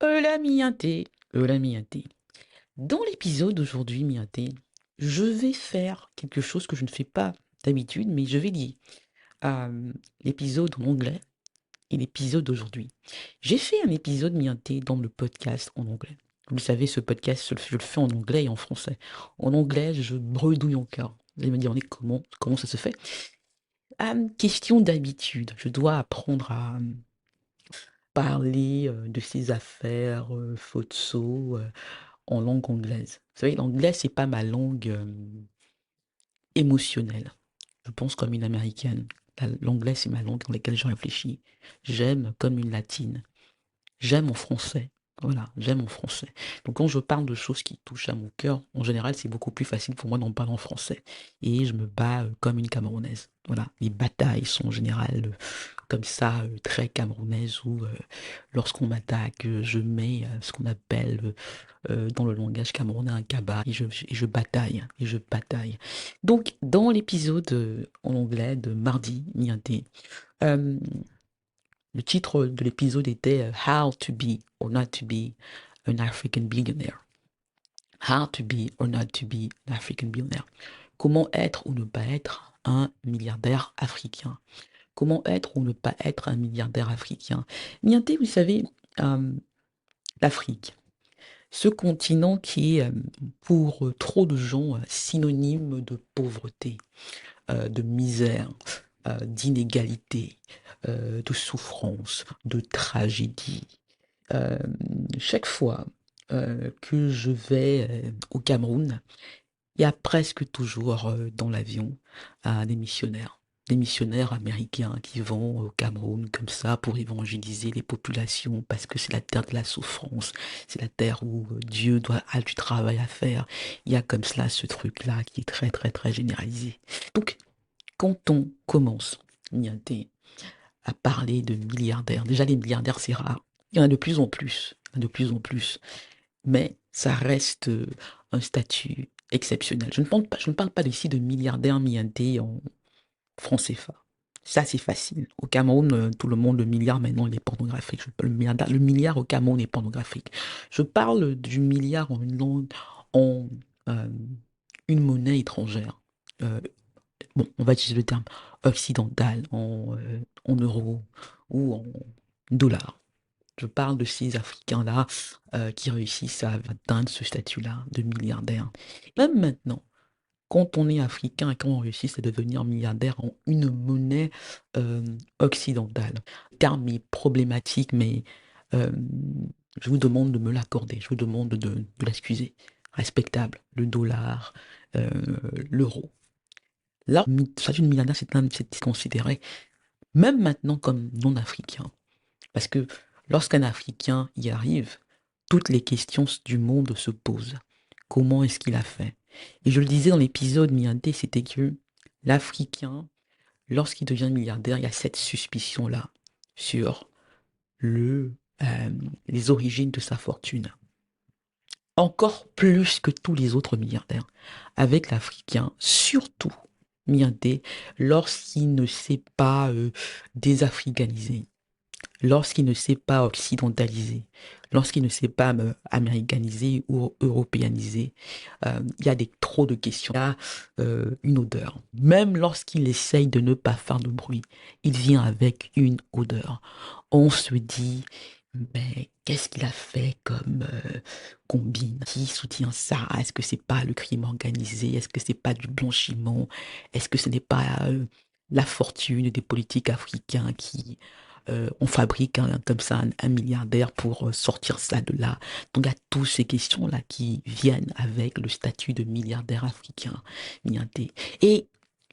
Hola miinté, hola miinté. Dans l'épisode d'aujourd'hui miinté, je vais faire quelque chose que je ne fais pas d'habitude, mais je vais lier, l'épisode en anglais et l'épisode d'aujourd'hui. J'ai fait un épisode miinté dans le podcast en anglais. Vous le savez, ce podcast, je le fais en anglais et en français. En anglais, je bredouille encore. Vous allez me dire: «Mais comment ça se fait?» Question d'habitude, je dois apprendre à, parler, de ses affaires, Futso, en langue anglaise. Vous savez, l'anglais, c'est pas ma langue, émotionnelle. Je pense comme une américaine. L'anglais, c'est ma langue dans laquelle je réfléchis. J'aime comme une latine. J'aime en français. Voilà, j'aime en français. Donc quand je parle de choses qui touchent à mon cœur, en général, c'est beaucoup plus facile pour moi d'en parler en français. Et je me bats comme une Camerounaise. Voilà, les batailles sont en général comme ça, très camerounaises, où lorsqu'on m'attaque, je mets ce qu'on appelle dans le langage camerounais un kaba, et je bataille, et je bataille. Donc dans l'épisode en anglais de mardi, Nianté, euh, le titre de l'épisode était How to be or not to be an African billionaire. How to be or not to be an African billionaire. Comment être ou ne pas être un milliardaire africain. Comment être ou ne pas être un milliardaire africain. Nianté, vous savez, euh, l'Afrique, ce continent qui est pour trop de gens synonyme de pauvreté, de misère, d'inégalité, de souffrance, de tragédie. Euh, Chaque fois que je vais au Cameroun, il y a presque toujours dans l'avion des missionnaires. Des missionnaires américains qui vont au Cameroun comme ça pour évangéliser les populations parce que c'est la terre de la souffrance, c'est la terre où Dieu a du travail à faire. Il y a comme cela ce truc-là qui est très très très généralisé. Donc quand on commence Nianté, à parler de milliardaires, déjà les milliardaires c'est rare, il y en a de plus en plus, il y en a de plus en plus, mais ça reste un statut exceptionnel. Je ne parle pas ici de milliardaires miintés en francs CFA. Ça, c'est facile. Au Cameroun, tout le monde, le milliard, maintenant, il est pornographique. Le milliard au Cameroun est pornographique. Je parle du milliard en une langue, en euh, une monnaie étrangère. Euh, bon, on va utiliser le terme occidental, en euros ou en dollars. Je parle de ces Africains-là qui réussissent à atteindre ce statut-là de milliardaire. Même maintenant, quand on est africain et quand on réussit à devenir milliardaire en une monnaie occidentale, le terme est problématique, mais euh, je vous demande de me l'accorder, je vous demande de l'excuser. Respectable, le dollar, euh, l'euro. Là, statut de milliardaire, c'est considéré, même maintenant, comme non africain. Parce que lorsqu'un Africain y arrive, toutes les questions du monde se posent. Comment est-ce qu'il a fait? Et je le disais dans l'épisode Mianté, c'était que l'Africain, lorsqu'il devient milliardaire, il y a cette suspicion-là sur le, euh, les origines de sa fortune. Encore plus que tous les autres milliardaires. Avec l'Africain, surtout Mianté, lorsqu'il ne s'est pas désafricanisé, lorsqu'il ne s'est pas occidentalisé, lorsqu'il ne s'est pas américanisé ou européanisé, il y a trop de questions. Il y a une odeur. Même lorsqu'il essaye de ne pas faire de bruit, il vient avec une odeur. On se dit, mais qu'est-ce qu'il a fait comme combine? Qui soutient ça? Est-ce que c'est pas le crime organisé? Est-ce que c'est pas du blanchiment? Est-ce que ce n'est pas la fortune des politiques africains qui on fabrique comme ça un milliardaire pour sortir ça de là. Donc il y a toutes ces questions-là qui viennent avec le statut de milliardaire africain, milliardaire. Et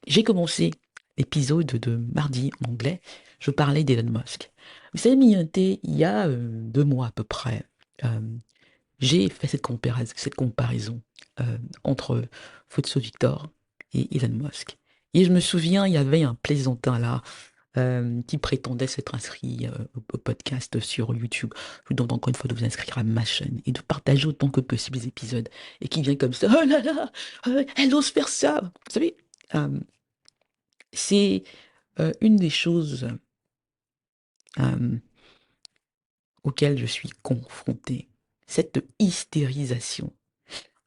j'ai commencé l'épisode de mardi en anglais, je parlais d'Elon Musk. Vous savez, Mianté, il y a 2 mois à peu près, euh, j'ai fait cette comparaison entre Futso Victor et Elon Musk. Et je me souviens, il y avait un plaisantin là qui prétendait s'être inscrit au podcast sur YouTube. Je vous demande encore une fois de vous inscrire à ma chaîne et de partager autant que possible les épisodes. Et qui vient comme ça, oh là là, elle ose faire ça. Vous savez, euh, c'est une des choses euh, auquel je suis confronté, cette hystérisation.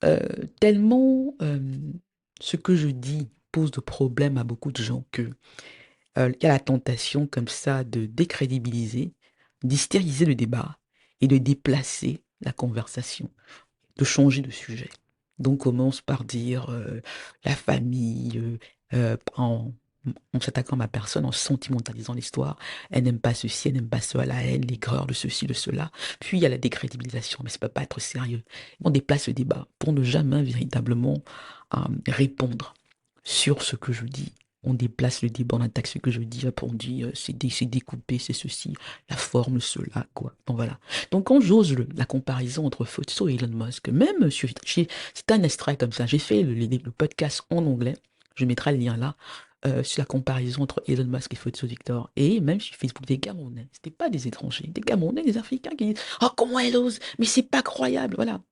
Euh, tellement ce que je dis pose de problème à beaucoup de gens que il y a la tentation comme ça de décrédibiliser, d'hystériser le débat et de déplacer la conversation, de changer de sujet. Donc on commence par dire la famille, en s'attaquant à ma personne, en sentimentalisant l'histoire. Elle n'aime pas ceci, elle n'aime pas cela, la haine, l'aigreur de ceci, de cela. Puis il y a la décrédibilisation, mais ça ne peut pas être sérieux. On déplace le débat pour ne jamais véritablement répondre sur ce que je dis. On déplace le débat, on attaque ce que je dis, pour dire c'est découpé, c'est ceci, la forme, cela, quoi. Donc voilà. Donc quand j'ose la comparaison entre Fotso et Elon Musk, même c'est un extrait comme ça, j'ai fait le podcast en anglais, je mettrai le lien là, sur la comparaison entre Elon Musk et Fotso Victor, et même sur Facebook, des Camerounais, c'était pas des étrangers, des Camerounais, des Africains qui disent «Oh, comment elle ose? Mais c'est pas croyable!» Voilà.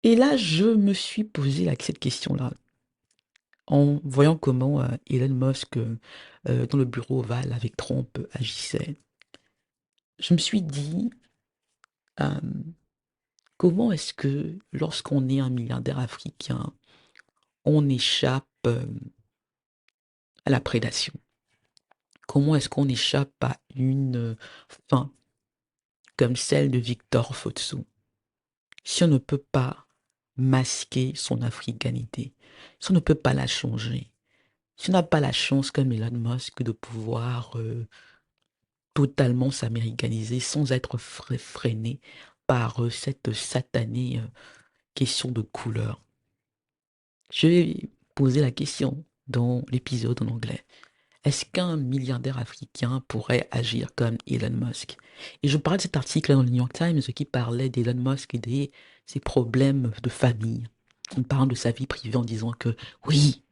Et là, je me suis posé cette question-là, en voyant comment Elon Musk, dans le bureau ovale avec Trump, agissait. Je me suis dit, euh, comment est-ce que lorsqu'on est un milliardaire africain, on échappe à la prédation? Comment est-ce qu'on échappe à une fin comme celle de Victor Fotso si on ne peut pas masquer son africanité, si on ne peut pas la changer, si on n'a pas la chance comme Elon Musk de pouvoir totalement s'américaniser sans être freiné par cette satanée question de couleur. Je vais poser la question dans l'épisode en anglais. Est-ce qu'un milliardaire africain pourrait agir comme Elon Musk? Et je parlais de cet article dans le New York Times qui parlait d'Elon Musk et de ses problèmes de famille. En parlant de sa vie privée en disant que oui,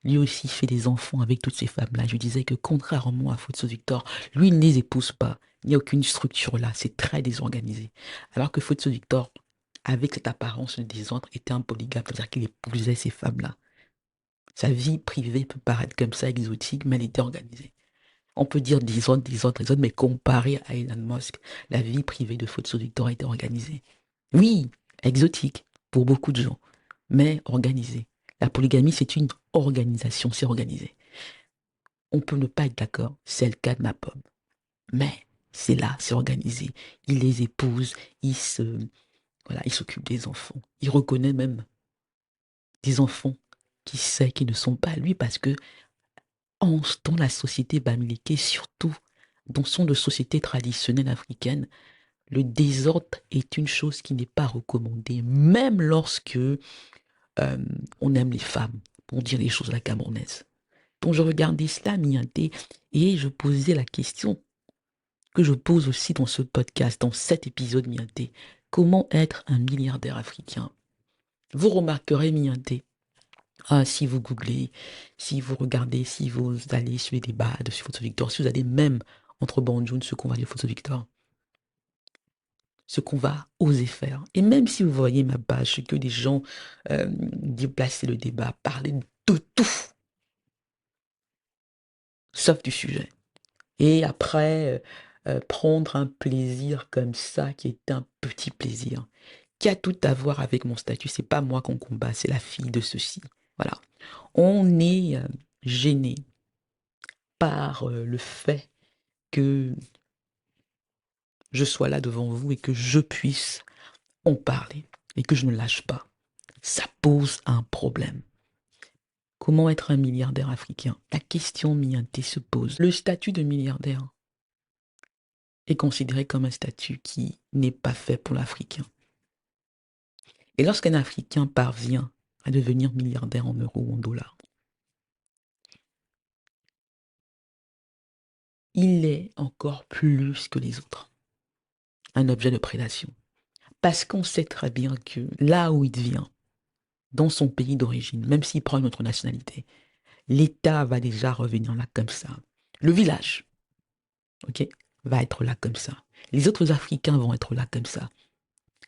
lui aussi fait des enfants avec toutes ces femmes-là. Je disais que contrairement à Fotso Victor, lui il ne les épouse pas. Il n'y a aucune structure là, c'est très désorganisé. Alors que Fotso Victor, avec cette apparence de désordre, était un polygame, c'est-à-dire qu'il épousait ces femmes-là. Sa vie privée peut paraître comme ça exotique, mais elle était organisée. On peut dire des autres, mais comparé à Elon Musk, la vie privée de Fotso Victor était organisée. Oui, exotique pour beaucoup de gens, mais organisée. La polygamie, c'est une organisation, c'est organisé. On peut ne pas être d'accord, c'est le cas de ma pomme. Mais c'est là, c'est organisé. Il les épouse, voilà, il s'occupe des enfants. Il reconnaît même des enfants qui sait qui ne sont pas lui parce que dans la société bamileke, surtout dans son de société traditionnelle africaine, le désordre est une chose qui n'est pas recommandée, même lorsque on aime les femmes, pour dire les choses à la camerounaise. Donc je regardais cela, Mianté, et je posais la question que je pose aussi dans ce podcast, dans cet épisode, Mianté. Comment être un milliardaire africain? Vous remarquerez, Mianté, si vous googlez, si vous regardez, si vous allez sur les débats de Photo Victor, si vous allez même entre Banjoun, ce qu'on va dire Photo Victor, ce qu'on va oser faire. Et même si vous voyez ma page, que des gens déplacer le débat, parler de tout, sauf du sujet. Et après, prendre un plaisir comme ça, qui est un petit plaisir, qui a tout à voir avec mon statut. C'est pas moi qu'on combat, c'est la fille de ceci. Voilà. On est gêné par le fait que je sois là devant vous et que je puisse en parler et que je ne lâche pas. Ça pose un problème. Comment être un milliardaire africain? La question Mianté se pose. Le statut de milliardaire est considéré comme un statut qui n'est pas fait pour l'Africain. Et lorsqu'un Africain parvient à devenir milliardaire en euros ou en dollars, il est encore plus que les autres un objet de prédation. Parce qu'on sait très bien que là où il vient, dans son pays d'origine, même s'il prend une autre nationalité, l'État va déjà revenir là comme ça. Le village, ok, va être là comme ça. Les autres Africains vont être là comme ça,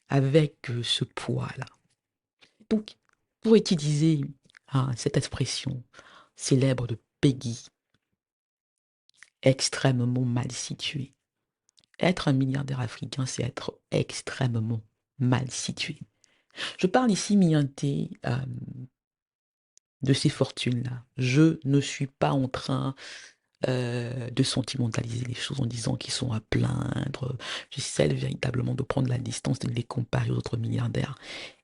avec ce poids-là. Donc, pour utiliser cette expression célèbre de Peggy, extrêmement mal située, Être un milliardaire africain, c'est être extrêmement mal situé. Je parle ici, Mianté, de ces fortunes-là. Je ne suis pas en train de sentimentaliser les choses en disant qu'ils sont à plaindre. J'essaie véritablement de prendre la distance, de les comparer aux autres milliardaires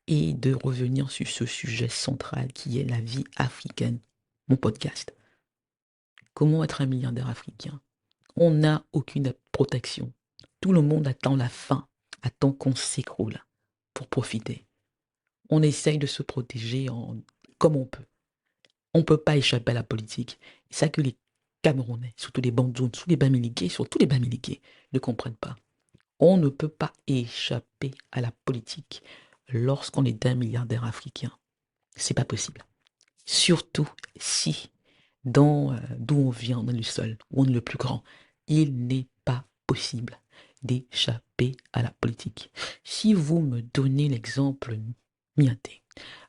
et de revenir sur ce sujet central qui est la vie africaine. Mon podcast. Comment être un milliardaire africain? On n'a aucune protection. Tout le monde attend la fin, attend qu'on s'écroule pour profiter. On essaye de se protéger comme on peut. On ne peut pas échapper à la politique. C'est ça que les Camerounais, surtout les Bandounes, surtout les Bamileke, surtout les Bamileke, ne comprennent pas. On ne peut pas échapper à la politique lorsqu'on est un milliardaire africain. C'est pas possible. Surtout si, d'où on vient, on est le seul, ou on est le plus grand. Il n'est pas possible d'échapper à la politique. Si vous me donnez l'exemple Miaté,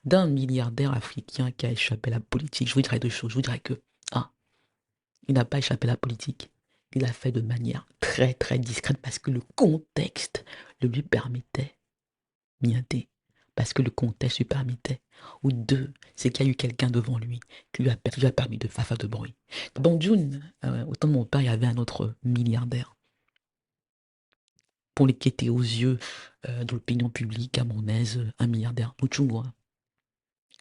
d'un milliardaire africain qui a échappé à la politique, je vous dirais deux choses. Je vous dirais que, un, il n'a pas échappé à la politique. Il l'a fait de manière très très discrète parce que le contexte le lui permettait. Miaté. Parce que le contexte lui permettait. Ou deux, c'est qu'il y a eu quelqu'un devant lui qui lui a permis de faire de bruit. Dans June, au temps de mon père, il y avait un autre milliardaire. Pour les qui étaient aux yeux de l'opinion publique camerounaise, un milliardaire, Muchungwa.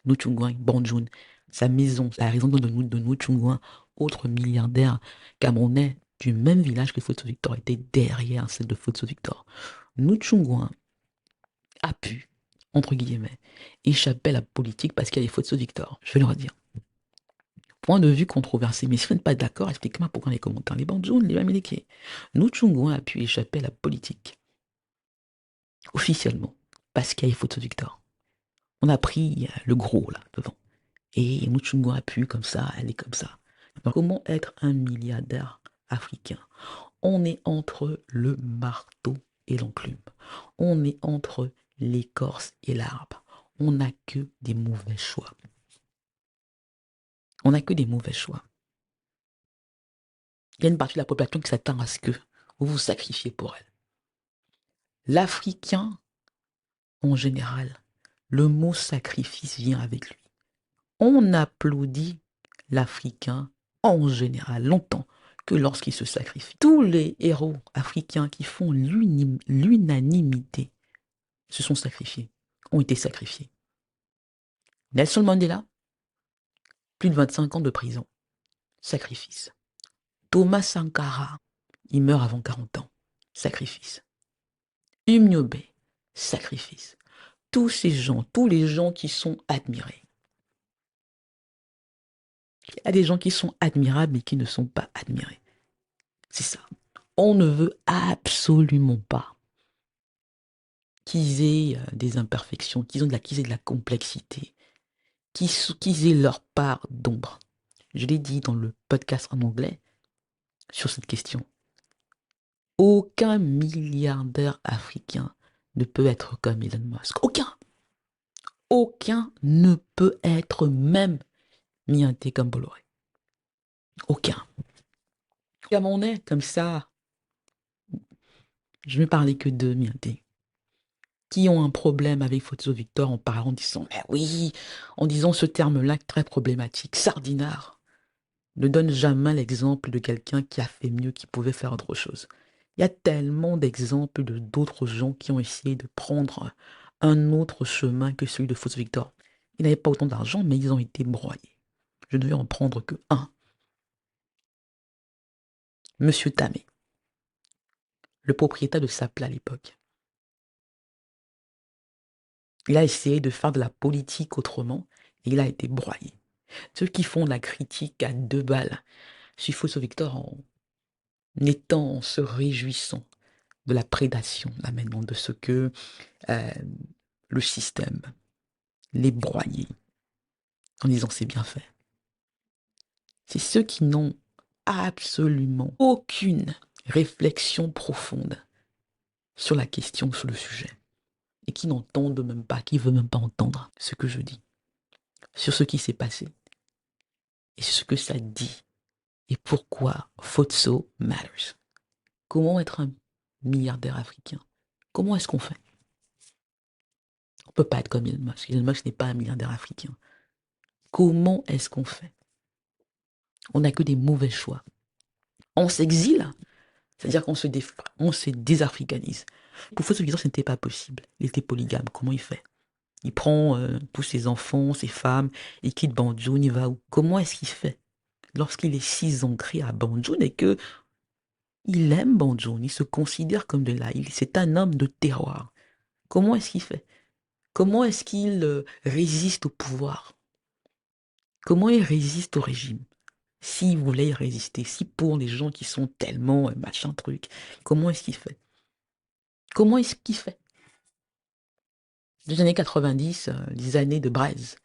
Nuchungwan, Banjun, sa maison, la raison de Nuchungwan, autre milliardaire camerounais du même village que Photo Victor, était derrière celle de Photo Victor. Nuchungwan a pu, entre guillemets, échapper à la politique parce qu'il y a les Photo Victor. Je vais le redire. Point de vue controversé, mais si vous n'êtes pas d'accord, expliquez-moi pourquoi les commentaires. Les Banjun, les Bamileke. Nuchungwan a pu échapper à la politique, officiellement, parce qu'il y a les Photo Victor. On a pris le gros, là, devant. Et Muchungo a pu comme ça, elle est comme ça. Donc, comment être un milliardaire africain? On est entre le marteau et l'enclume. On est entre l'écorce et l'arbre. On n'a que des mauvais choix. On n'a que des mauvais choix. Il y a une partie de la population qui s'attend à ce que vous vous sacrifiez pour elle. L'Africain, en général, le mot sacrifice vient avec lui. On applaudit l'Africain en général longtemps que lorsqu'il se sacrifie. Tous les héros africains qui font l'unanimité se sont sacrifiés, ont été sacrifiés. Nelson Mandela, plus de 25 ans de prison, sacrifice. Thomas Sankara, il meurt avant 40 ans, sacrifice. Umniobe, sacrifice. Tous ces gens, tous les gens qui sont admirés. Il y a des gens qui sont admirables et qui ne sont pas admirés. C'est ça. On ne veut absolument pas qu'ils aient des imperfections, qu'ils aient de la complexité, qu'ils aient leur part d'ombre. Je l'ai dit dans le podcast en anglais sur cette question. Aucun milliardaire africain ne peut être comme Elon Musk. Aucun. Aucun ne peut être même miinté comme Bolloré. Aucun. Comme on est, comme ça, je ne vais parler que de miinté. Qui ont un problème avec Photo Victor en parlant, en disant, mais oui, en disant ce terme-là très problématique, sardinard, ne donne jamais l'exemple de quelqu'un qui a fait mieux, qui pouvait faire autre chose. Il y a tellement d'exemples de d'autres gens qui ont essayé de prendre un autre chemin que celui de Photo Victor. Ils n'avaient pas autant d'argent, mais ils ont été broyés. Je ne vais en prendre que un. Monsieur Tamé, le propriétaire de Sapla à l'époque. Il a essayé de faire de la politique autrement et il a été broyé. Ceux qui font la critique à 2 balles sur Photo Victor en se réjouissant de la prédation, là maintenant, de ce que le système les broyés, en disant c'est bien fait. C'est ceux qui n'ont absolument aucune réflexion profonde sur la question, sur le sujet, et qui n'entendent même pas, qui ne veulent même pas entendre ce que je dis, sur ce qui s'est passé, et ce que ça dit, et pourquoi Photso matters. Comment être un milliardaire africain. Comment est-ce qu'on fait? On ne peut pas être comme Elon Musk. Elon Musk n'est pas un milliardaire africain. Comment est-ce qu'on fait? On n'a que des mauvais choix. On s'exile, c'est-à-dire on se désafricanise. Pour Faustin ce n'était pas possible. Il était polygame. Comment il fait? Il prend tous ses enfants, ses femmes, il quitte Banjul, il va où? Comment est-ce qu'il fait? Lorsqu'il est si ancré à Banjul et que il aime Banjul, il se considère comme de là, c'est un homme de terroir. Comment est-ce qu'il fait? Comment est-ce qu'il résiste au pouvoir? Comment il résiste au régime? S'il voulait y résister, si pour les gens qui sont tellement machin truc, comment est-ce qu'il fait? Comment est-ce qu'il fait? Les années 90, les années de braise,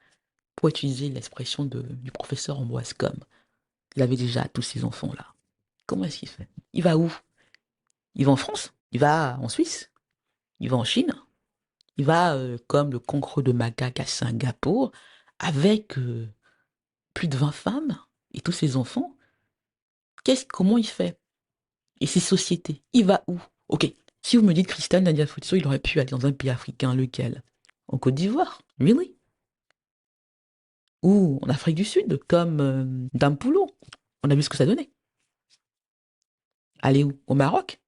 pour utiliser l'expression du professeur Ambroise Com, il avait déjà tous ces enfants-là. Comment est-ce qu'il fait? Il va où? Il va en France? Il va en Suisse? Il va en Chine? Il va, comme le concours de macaque à Singapour, avec plus de 20 femmes et tous ses enfants? Comment il fait? Et ses sociétés? Il va où? Ok, si vous me dites Christian Nadia Futso, il aurait pu aller dans un pays africain, lequel? En Côte d'Ivoire? Really? Ou en Afrique du Sud, comme Dampoulou? On a vu ce que ça donnait. Aller où? Au Maroc?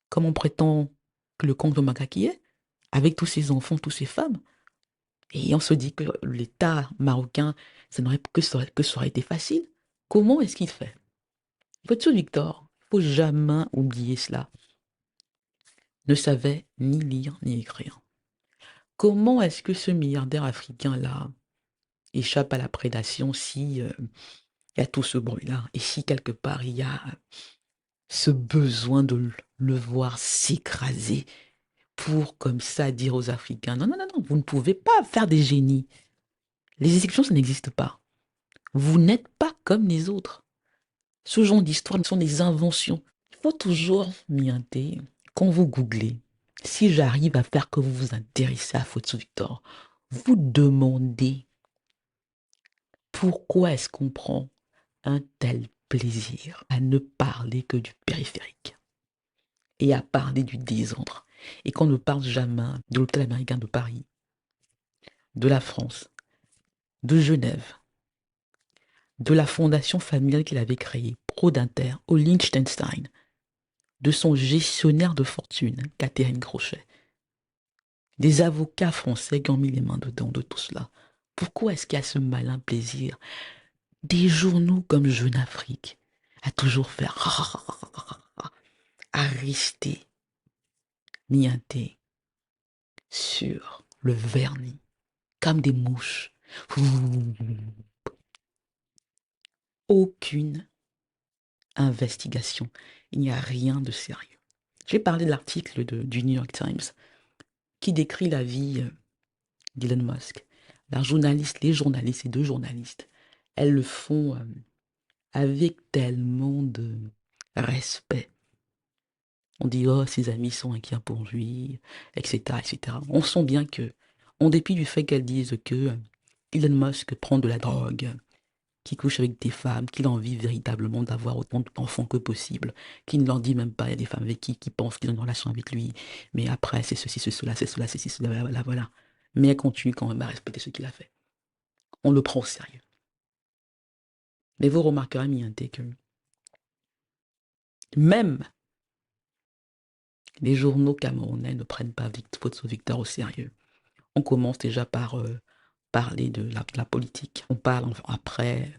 Comme on prétend que le conte de macaque y est? Avec tous ses enfants, toutes ses femmes? Et on se dit que l'État marocain, ça aurait été facile. Comment est-ce qu'il fait? Votre Victor, il faut jamais oublier cela. Ne savait ni lire ni écrire. Comment est-ce que ce milliardaire africain-là échappe à la prédation si il y a tout ce bruit-là et si quelque part il y a ce besoin de le voir s'écraser pour comme ça dire aux Africains, non, non, non, non, vous ne pouvez pas faire des génies. Les exceptions, ça n'existe pas. Vous n'êtes pas comme les autres. Ce genre d'histoires sont des inventions. Il faut toujours mienter. Quand vous googlez, si j'arrive à faire que vous vous intéressez à Photo Victor, vous demandez pourquoi est-ce qu'on prend un tel plaisir à ne parler que du périphérique et à parler du désordre. Et qu'on ne parle jamais de l'hôtel américain de Paris, de la France, de Genève, de la fondation familiale qu'il avait créée, Pro-Dinter, au Liechtenstein, de son gestionnaire de fortune, Catherine Crochet, des avocats français qui ont mis les mains dedans de tout cela. Pourquoi est-ce qu'il y a ce malin plaisir des journaux comme Jeune Afrique à toujours faire à rester miinté sur le vernis comme des mouches? Aucune investigation. Il n'y a rien de sérieux. J'ai parlé de l'article du New York Times qui décrit la vie d'Elon Musk. Les journalistes et deux journalistes, elles le font avec tellement de respect. On dit, oh, ses amis sont inquiets pour lui, etc., etc. On sent bien que, en dépit du fait qu'elles disent que Elon Musk prend de la drogue, qu'il couche avec des femmes, qu'il a envie véritablement d'avoir autant d'enfants que possible, qu'il ne leur dit même pas, il y a des femmes avec qui pensent qu'ils ont une relation avec lui, mais après, c'est ceci, c'est cela, c'est cela, c'est ceci, c'est cela, voilà, voilà. Mais elle continue quand même à respecter ce qu'il a fait. On le prend au sérieux. Mais vous remarquerez, Mianté, que même les journaux camerounais ne prennent pas Victor au sérieux. On commence déjà par parler de la politique. On parle après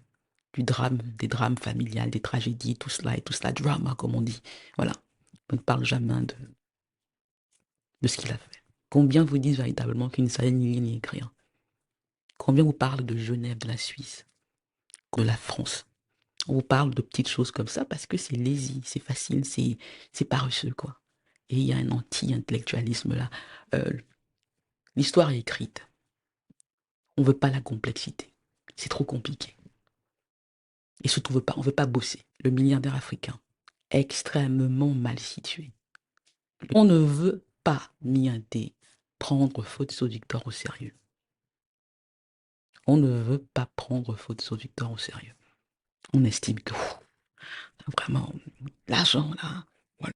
du drame, des drames familiales, des tragédies, tout cela et tout cela, drama comme on dit. Voilà. On ne parle jamais de ce qu'il a fait. Combien vous disent véritablement qu'il ne savait ni lire ni écrire? Combien vous parlent de Genève, de la Suisse, de la France? On vous parle de petites choses comme ça parce que c'est lazy, c'est facile, c'est paresseux, quoi. Et il y a un anti-intellectualisme là. L'histoire est écrite. On ne veut pas la complexité. C'est trop compliqué. Et surtout, on ne veut pas bosser. Le milliardaire africain, extrêmement mal situé. On ne veut pas, miinter, prendre Faute Victor au sérieux. On ne veut pas prendre Faute Victor au sérieux. On estime que vraiment, l'argent là, voilà.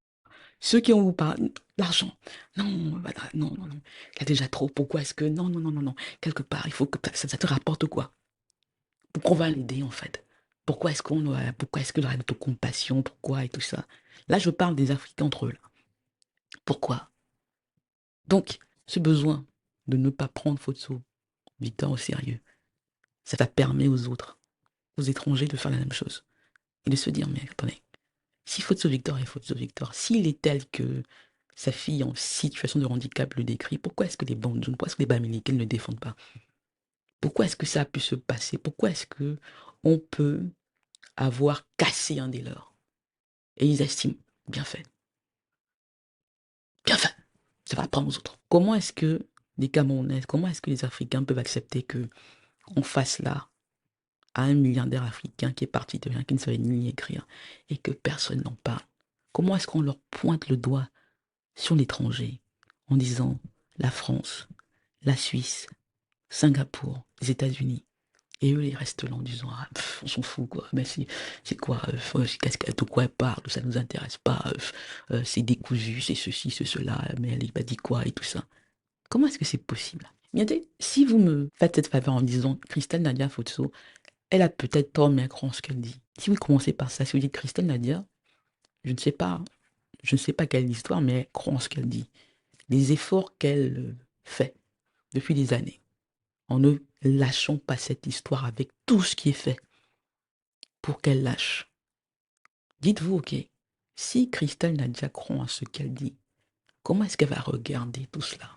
Ceux qui ont vous parlé l'argent. Non, voilà, non, non, non. Il y a déjà trop. Pourquoi est-ce que... Non, non, non, non, non. Quelque part, il faut que ça te rapporte quoi? Pourquoi on va l'aider, en fait? Pourquoi est-ce que la compassion, pourquoi et tout ça? Là, je parle des Africains entre eux, là. Pourquoi? Donc, ce besoin de ne pas prendre Fotso Victor au sérieux, ça va permettre aux autres, aux étrangers de faire la même chose. Et de se dire, mais attendez, si Fotso Victor est Fotso Victor, s'il est tel que sa fille en situation de handicap le décrit, pourquoi est-ce que les bandes jaunes, pourquoi est-ce que les Bamileke ne le défendent pas? Pourquoi est-ce que ça a pu se passer? Pourquoi est-ce que on peut avoir cassé un des leurs? Et ils estiment, bien fait, bien fait, ça va apprendre aux autres. Comment est-ce que les Camerounais, comment est-ce que les Africains peuvent accepter que on fasse là à un milliardaire africain qui est parti de rien, qui ne savait ni écrire, et que personne n'en parle? Comment est-ce qu'on leur pointe le doigt sur l'étranger en disant la France, la Suisse, Singapour, les États-Unis? Et eux, ils restent là en disant, ah, on s'en fout, quoi. Mais c'est quoi, de quoi elle parle, ça nous intéresse pas, c'est décousu, c'est ceci, c'est cela, mais elle m'a dit quoi et tout ça. Comment est-ce que c'est possible? Regardez, si vous me faites cette faveur en disant, Christelle Nadia Fotso, elle a peut-être tort, mais elle croit en ce qu'elle dit. Si vous commencez par ça, si vous dites Christelle Nadia, je ne sais pas, je ne sais pas quelle est l'histoire, mais elle croit en ce qu'elle dit. Les efforts qu'elle fait depuis des années, en ne lâchant pas cette histoire avec tout ce qui est fait pour qu'elle lâche. Dites-vous, ok, si Christelle Nadia croit en ce qu'elle dit, comment est-ce qu'elle va regarder tout cela?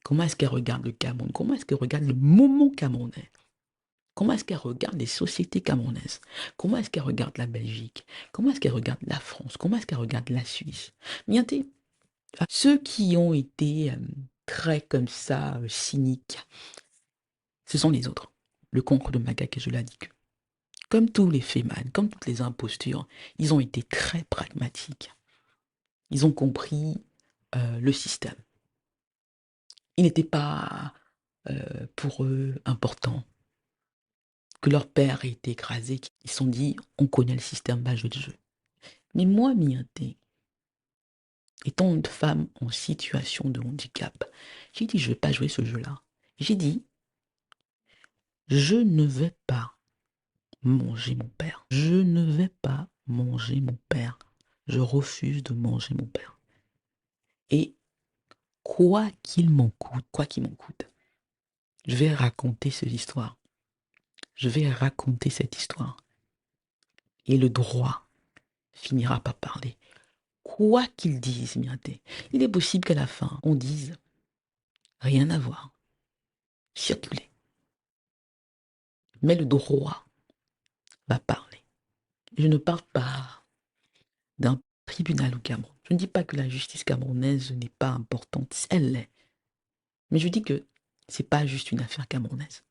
Comment est-ce qu'elle regarde le Cameroun? Comment est-ce qu'elle regarde le moment camerounais? Comment est-ce qu'elle regarde les sociétés camerounaises? Comment est-ce qu'elle regarde la Belgique? Comment est-ce qu'elle regarde la France? Comment est-ce qu'elle regarde la Suisse? Regardez, ceux qui ont été très comme ça, cyniques, ce sont les autres. Le concours de Magac et je l'ai dit que, comme tous les Feman, comme toutes les impostures, ils ont été très pragmatiques. Ils ont compris le système. Il n'était pas pour eux important que leur père ait été écrasé. Ils se sont dit, on connaît le système, bah jouer le jeu. Mais moi, Mianté, étant une femme en situation de handicap, j'ai dit, je ne vais pas jouer ce jeu-là. J'ai dit, je ne vais pas manger mon père. Je ne vais pas manger mon père. Je refuse de manger mon père. Et quoi qu'il m'en coûte, je vais raconter cette histoire. Je vais raconter cette histoire. Et le droit finira par parler. Quoi qu'ils disent, Miaté, il est possible qu'à la fin, on dise rien à voir, circuler. Mais le droit va parler. Je ne parle pas d'un tribunal au Cameroun. Je ne dis pas que la justice camerounaise n'est pas importante, elle l'est. Mais je dis que c'est pas juste une affaire camerounaise.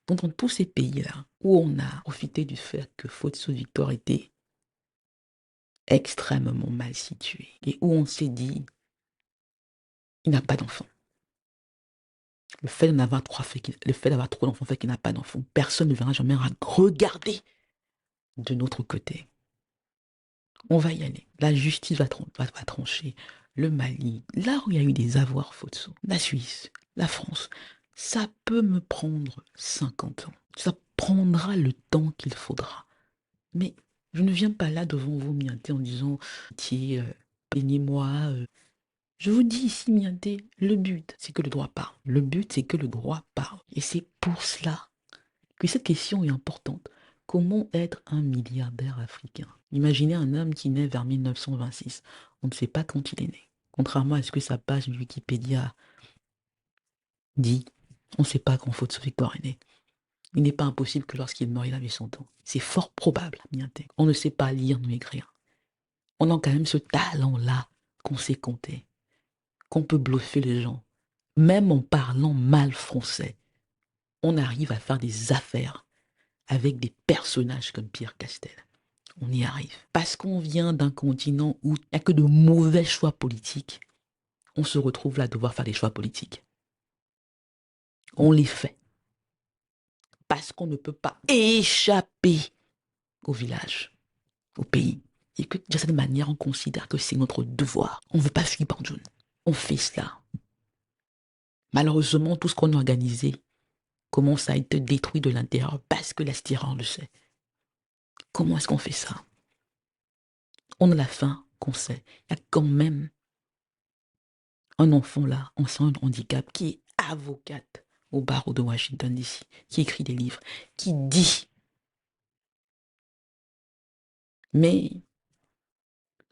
Donc dans tous ces pays-là, où on a profité du fait que Fotso Victor était extrêmement mal situé, et où on s'est dit, il n'a pas d'enfant. Le fait d'avoir trop d'enfants fait qu'il n'a pas d'enfant. Personne ne viendra jamais regarder de notre côté. On va y aller. La justice va trancher. Le Mali, là où il y a eu des avoirs Fotso, la Suisse, la France, ça peut me prendre 50 ans. Ça prendra le temps qu'il faudra. Mais je ne viens pas là devant vous, Mianté, en disant, tiens, plaignez-moi. Je vous dis ici, Mianté, le but, c'est que le droit parle. Le but, c'est que le droit parle. Et c'est pour cela que cette question est importante. Comment être un milliardaire africain? Imaginez un homme qui naît vers 1926. On ne sait pas quand il est né. Contrairement à ce que sa page Wikipédia dit, on ne sait pas quand Fotso Victor est né. Il n'est pas impossible que lorsqu'il meurt, il avait 100 ans. C'est fort probable, Mianté. On ne sait pas lire ni écrire. On a quand même ce talent-là qu'on sait compter, qu'on peut bluffer les gens. Même en parlant mal français, on arrive à faire des affaires avec des personnages comme Pierre Castel. On y arrive. Parce qu'on vient d'un continent où il n'y a que de mauvais choix politiques, on se retrouve là à devoir faire des choix politiques. On les fait. Parce qu'on ne peut pas échapper au village, au pays. Et que de cette manière, on considère que c'est notre devoir. On ne veut pas fuir Banjoun. On fait cela. Malheureusement, tout ce qu'on a organisé commence à être détruit de l'intérieur parce que l'aspirant le sait. Comment est-ce qu'on fait ça? On a la faim qu'on sait. Il y a quand même un enfant là, en un handicap, qui est avocate au barreau de Washington DC, qui écrit des livres, qui dit, mais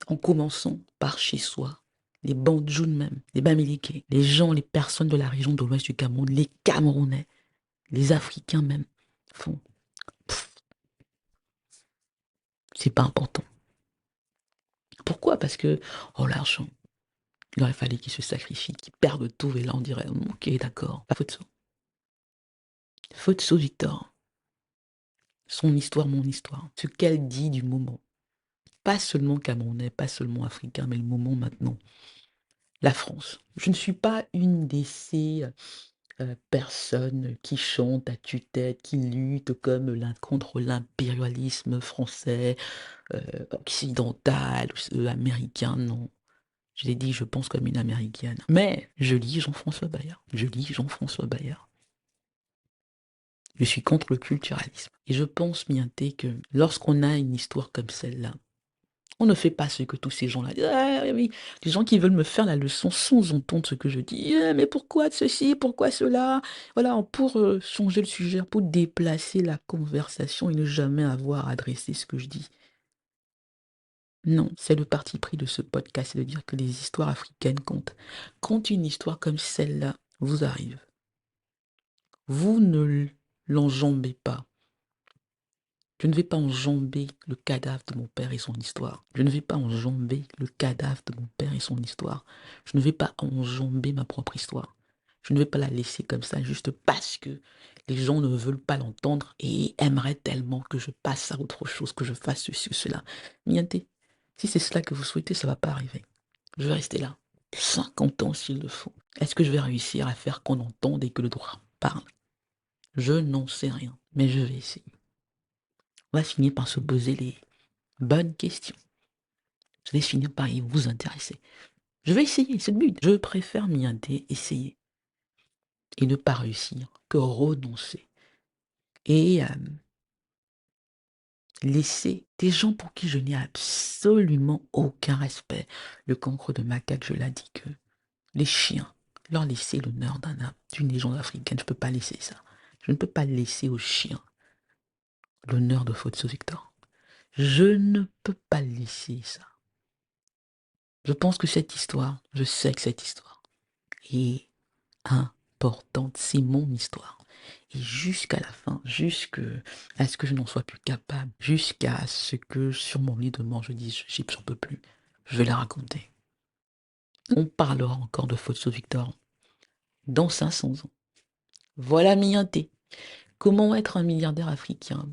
en commençant par chez soi, les Bandjounes même, les Bamileke, les gens, les personnes de la région de l'ouest du Cameroun, les Camerounais, les Africains même, font, c'est pas important. Pourquoi? Parce que, oh l'argent, il aurait fallu qu'ils se sacrifient, qu'ils perdent tout, et là on dirait, ok, d'accord, pas Fotso. Fotso Victor, son histoire, mon histoire, ce qu'elle dit du moment. Pas seulement camerounais, pas seulement africain, mais le moment maintenant. La France. Je ne suis pas une de ces personnes qui chantent à tue-tête, qui luttent comme l'un contre l'impérialisme français, occidental, américain, non. Je l'ai dit, je pense comme une américaine. Mais je lis Jean-François Bayard. Je lis Jean-François Bayard. Je suis contre le culturalisme. Et je pense, Mianté, que lorsqu'on a une histoire comme celle-là, on ne fait pas ce que tous ces gens-là disent. Ah, oui, les gens qui veulent me faire la leçon sans entendre ce que je dis. Mais pourquoi ceci, pourquoi cela? Voilà, pour changer le sujet, pour déplacer la conversation et ne jamais avoir adressé ce que je dis. Non, c'est le parti pris de ce podcast, c'est de dire que les histoires africaines comptent. Quand une histoire comme celle-là vous arrive, vous ne l'enjambez pas. Je ne vais pas enjamber le cadavre de mon père et son histoire. Je ne vais pas enjamber le cadavre de mon père et son histoire. Je ne vais pas enjamber ma propre histoire. Je ne vais pas la laisser comme ça juste parce que les gens ne veulent pas l'entendre et aimeraient tellement que je passe à autre chose, que je fasse ceci ou cela. Mienté, si c'est cela que vous souhaitez, ça ne va pas arriver. Je vais rester là. 50 ans s'il le faut. Est-ce que je vais réussir à faire qu'on entende et que le droit parle? Je n'en sais rien, mais je vais essayer. On va finir par se poser les bonnes questions. Je vais finir par y vous intéresser. Je vais essayer, c'est le but. Je préfère m'y essayer et ne pas réussir que renoncer. Et laisser des gens pour qui je n'ai absolument aucun respect. Le cancre de macaque, je l'ai dit que les chiens, leur laisser l'honneur d'une légende africaine, je ne peux pas laisser ça. Je ne peux pas laisser aux chiens l'honneur de Fotso Victor. Je ne peux pas laisser ça. Je pense que cette histoire, je sais que cette histoire est importante. C'est mon histoire. Et jusqu'à la fin, jusqu'à ce que je n'en sois plus capable, jusqu'à ce que sur mon lit de mort, je dise, j'en peux plus, je vais la raconter. On parlera encore de Fotso Victor dans 500 ans. Voilà Mianté. Comment être un milliardaire africain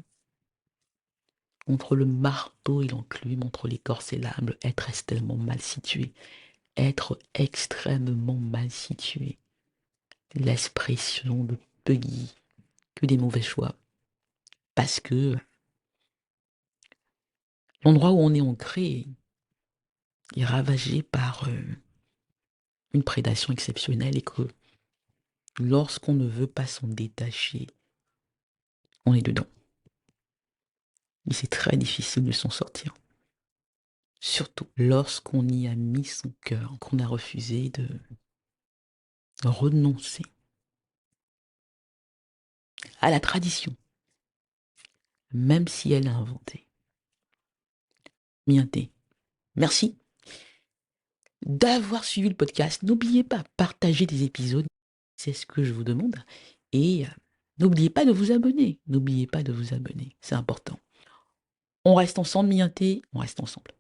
entre le marteau et l'enclume, entre l'écorce et l'âme, être tellement mal situé, être extrêmement mal situé. L'expression de Puggy, que des mauvais choix. Parce que l'endroit où on est ancré est ravagé par une prédation exceptionnelle et que lorsqu'on ne veut pas s'en détacher, on est dedans. Et c'est très difficile de s'en sortir. Surtout lorsqu'on y a mis son cœur, qu'on a refusé de renoncer à la tradition, même si elle a inventé. Mianté, merci d'avoir suivi le podcast. N'oubliez pas, partagez des épisodes, c'est ce que je vous demande. Et n'oubliez pas de vous abonner. N'oubliez pas de vous abonner, c'est important. On reste ensemble, Mianté, on reste ensemble.